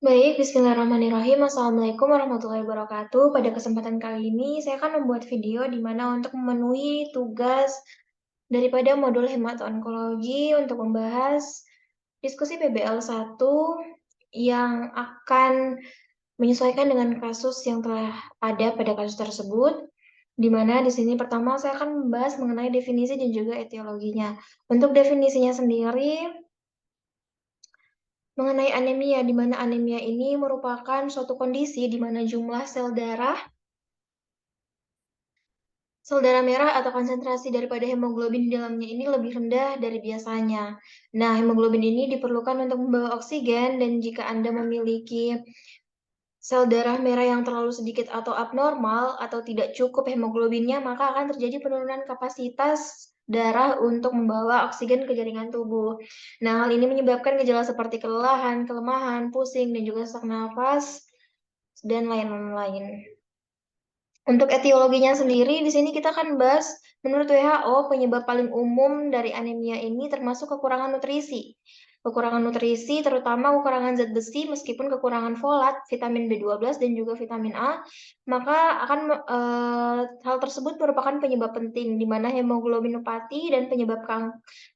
Baik, bismillahirrahmanirrahim. Assalamualaikum warahmatullahi wabarakatuh. Pada kesempatan kali ini, saya akan membuat video di mana untuk memenuhi tugas daripada modul hemato-onkologi untuk membahas diskusi PBL 1 yang akan menyesuaikan dengan kasus yang telah ada pada kasus tersebut. Di mana di sini pertama saya akan membahas mengenai definisi dan juga etiologinya. Untuk definisinya sendiri, mengenai anemia, di mana anemia ini merupakan suatu kondisi di mana jumlah sel darah merah atau konsentrasi daripada hemoglobin di dalamnya ini lebih rendah dari biasanya. Nah, hemoglobin ini diperlukan untuk membawa oksigen dan jika Anda memiliki sel darah merah yang terlalu sedikit atau abnormal atau tidak cukup hemoglobinnya, maka akan terjadi penurunan kapasitas darah untuk membawa oksigen ke jaringan tubuh. Nah, hal ini menyebabkan gejala seperti kelelahan, kelemahan, pusing, dan juga sesak nafas, dan lain-lain. Untuk etiologinya sendiri, di sini kita akan bahas menurut WHO penyebab paling umum dari anemia ini termasuk kekurangan nutrisi. Kekurangan nutrisi terutama kekurangan zat besi meskipun kekurangan folat, vitamin B12 dan juga vitamin A, maka hal tersebut merupakan penyebab penting di mana hemoglobinopati dan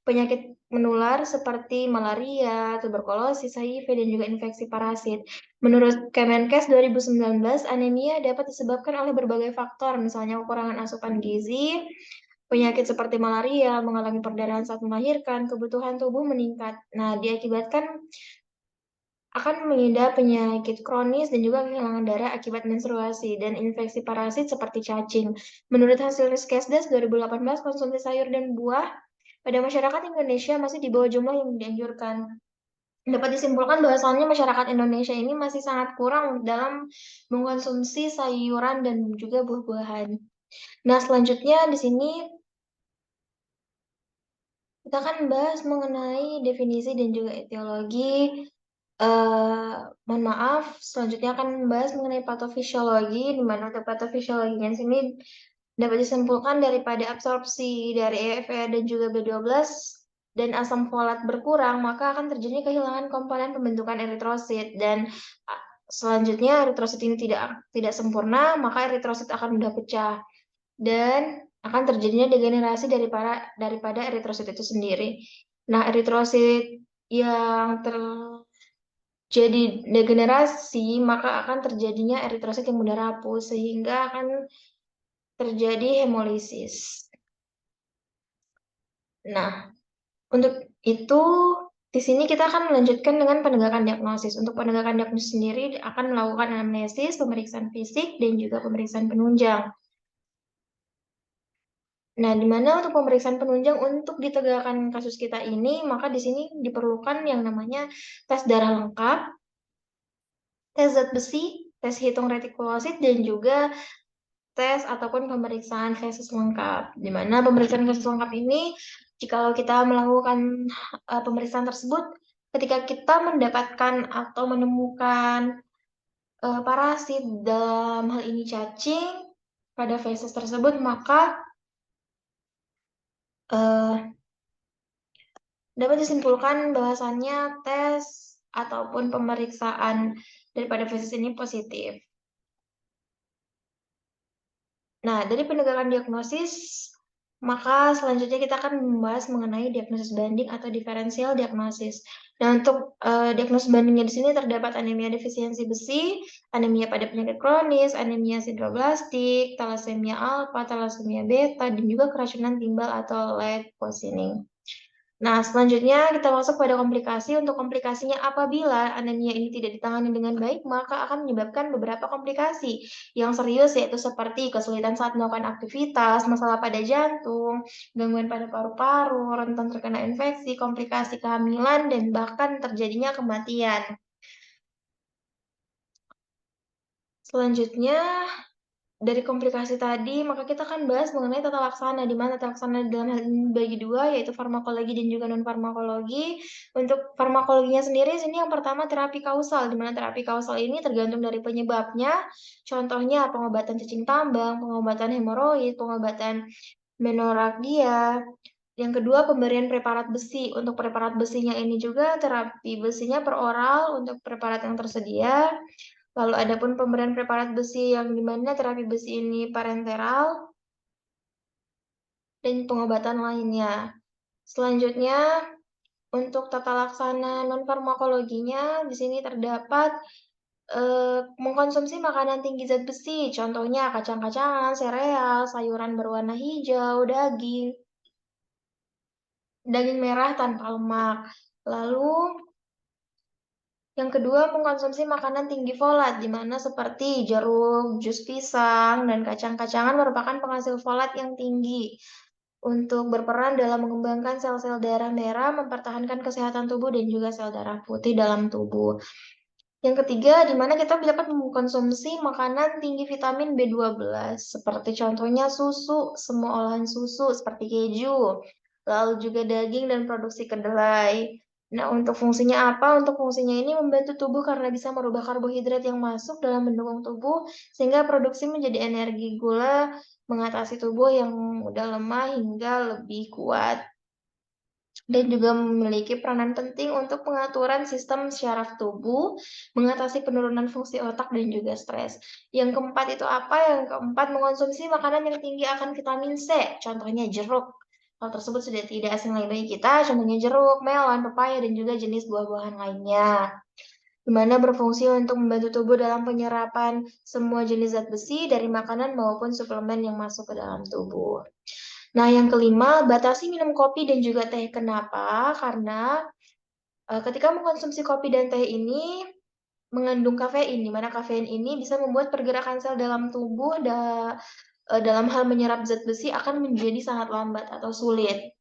penyakit menular seperti malaria, tuberkulosis, HIV dan juga infeksi parasit. Menurut Kemenkes 2019, anemia dapat disebabkan oleh berbagai faktor, misalnya kekurangan asupan gizi, penyakit seperti malaria, mengalami perdarahan saat melahirkan, kebutuhan tubuh meningkat. Nah, diakibatkan akan mengidap penyakit kronis dan juga kehilangan darah akibat menstruasi dan infeksi parasit seperti cacing. Menurut hasil Riskesdas 2018, konsumsi sayur dan buah pada masyarakat Indonesia masih di bawah jumlah yang dianjurkan. Dapat disimpulkan bahwasannya masyarakat Indonesia ini masih sangat kurang dalam mengkonsumsi sayuran dan juga buah-buahan. Nah, selanjutnya di sini kita akan bahas mengenai definisi dan juga etiologi. Mohon maaf, selanjutnya akan membahas mengenai patofisiologi, di mana untuk patofisiologinya di sini dapat disimpulkan daripada absorpsi dari EFR dan juga B12 dan asam folat berkurang, maka akan terjadi kehilangan komponen pembentukan eritrosit dan selanjutnya eritrosit ini tidak sempurna, maka eritrosit akan mudah pecah dan akan terjadinya degenerasi daripada eritrosit itu sendiri. Nah, eritrosit yang terjadi degenerasi, maka akan terjadinya eritrosit yang mudah rapuh sehingga akan terjadi hemolisis. Nah, untuk itu di sini kita akan melanjutkan dengan penegakan diagnosis. Untuk penegakan diagnosis sendiri akan melakukan anamnesis, pemeriksaan fisik, dan juga pemeriksaan penunjang. Nah, di mana untuk pemeriksaan penunjang untuk ditegakkan kasus kita ini, maka di sini diperlukan yang namanya tes darah lengkap, tes zat besi, tes hitung retikulosit, dan juga tes ataupun pemeriksaan fesis lengkap. Di mana pemeriksaan fesis lengkap ini, jika kita melakukan pemeriksaan tersebut, ketika kita mendapatkan atau menemukan parasit dalam hal ini cacing pada feses tersebut, maka dapat disimpulkan bahwasannya tes ataupun pemeriksaan daripada feses ini positif. Nah, dari penegakan diagnosis, maka selanjutnya kita akan membahas mengenai diagnosis banding atau diferensial diagnosis. Nah, untuk diagnosis bandingnya di sini terdapat anemia defisiensi besi, anemia pada penyakit kronis, anemia sideroblastik, thalassemia alfa, thalassemia beta, dan juga keracunan timbal atau lead poisoning. Nah, selanjutnya kita masuk pada komplikasi. Untuk komplikasinya apabila anemia ini tidak ditangani dengan baik, maka akan menyebabkan beberapa komplikasi yang serius yaitu seperti kesulitan saat melakukan aktivitas, masalah pada jantung, gangguan pada paru-paru, rentan terkena infeksi, komplikasi kehamilan, dan bahkan terjadinya kematian. Selanjutnya, dari komplikasi tadi, maka kita akan bahas mengenai tata laksana, di mana tata laksana dalam hal ini bagi dua, yaitu farmakologi dan juga non-farmakologi. Untuk farmakologinya sendiri, sini yang pertama terapi kausal, di mana terapi kausal ini tergantung dari penyebabnya, contohnya pengobatan cacing tambang, pengobatan hemoroid, pengobatan menorrhagia, Yang kedua, pemberian preparat besi. Untuk preparat besinya ini juga terapi besinya per oral untuk preparat yang tersedia. Lalu ada pun pemberian preparat besi yang dimana terapi besi ini parenteral dan pengobatan lainnya. Selanjutnya, untuk tata laksana non-farmakologinya, di sini terdapat mengkonsumsi makanan tinggi zat besi, contohnya kacang-kacangan, sereal, sayuran berwarna hijau, daging merah tanpa lemak. Lalu yang kedua, mengkonsumsi makanan tinggi folat, di mana seperti jeruk, jus pisang, dan kacang-kacangan merupakan penghasil folat yang tinggi untuk berperan dalam mengembangkan sel-sel darah merah, mempertahankan kesehatan tubuh, dan juga sel darah putih dalam tubuh. Yang ketiga, di mana kita dapat mengkonsumsi makanan tinggi vitamin B12, seperti contohnya susu, semua olahan susu, seperti keju, lalu juga daging dan produksi kedelai. Nah, untuk fungsinya apa? Untuk fungsinya ini membantu tubuh karena bisa merubah karbohidrat yang masuk dalam mendukung tubuh, sehingga produksi menjadi energi gula, mengatasi tubuh yang mudah lemah hingga lebih kuat dan juga memiliki peranan penting untuk pengaturan sistem syaraf tubuh, mengatasi penurunan fungsi otak dan juga stres. Yang keempat itu apa? Yang keempat, mengonsumsi makanan yang tinggi akan vitamin C, contohnya jeruk. Hal tersebut sudah tidak asing lagi bagi kita, contohnya jeruk, melon, pepaya, dan juga jenis buah-buahan lainnya, di mana berfungsi untuk membantu tubuh dalam penyerapan semua jenis zat besi dari makanan maupun suplemen yang masuk ke dalam tubuh. Nah, yang kelima, batasi minum kopi dan juga teh. Kenapa? Karena ketika mengkonsumsi kopi dan teh ini mengandung kafein, di mana kafein ini bisa membuat pergerakan sel dalam tubuh dalam hal menyerap zat besi akan menjadi sangat lambat atau sulit.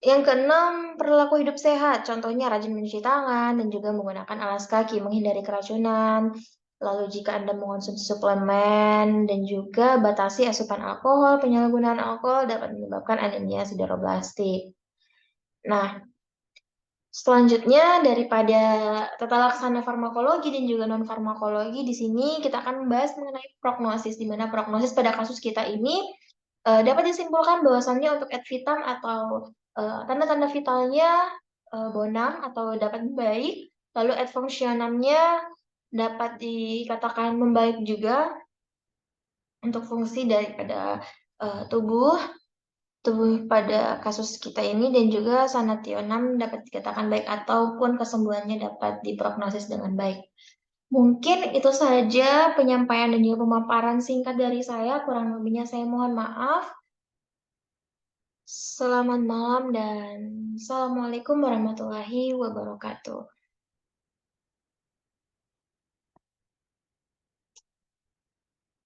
Yang keenam, perilaku hidup sehat. Contohnya rajin mencuci tangan dan juga menggunakan alas kaki, menghindari keracunan. Lalu jika Anda mengonsumsi suplemen dan juga batasi asupan alkohol, penyalahgunaan alkohol dapat menyebabkan anemia sideroblastik. Nah, selanjutnya daripada tata laksana farmakologi dan juga non farmakologi, di sini kita akan membahas mengenai prognosis, di mana prognosis pada kasus kita ini dapat disimpulkan bahwasannya untuk ad vitam atau tanda-tanda vitalnya bonang atau dapat membaik, lalu ad functionamnya dapat dikatakan membaik juga untuk fungsi daripada tubuh pada kasus kita ini, dan juga sanationam dapat dikatakan baik ataupun kesembuhannya dapat diprognosis dengan baik. Mungkin itu saja penyampaian dan juga pemaparan singkat dari saya, kurang lebihnya saya mohon maaf. Selamat malam dan Assalamualaikum warahmatullahi wabarakatuh.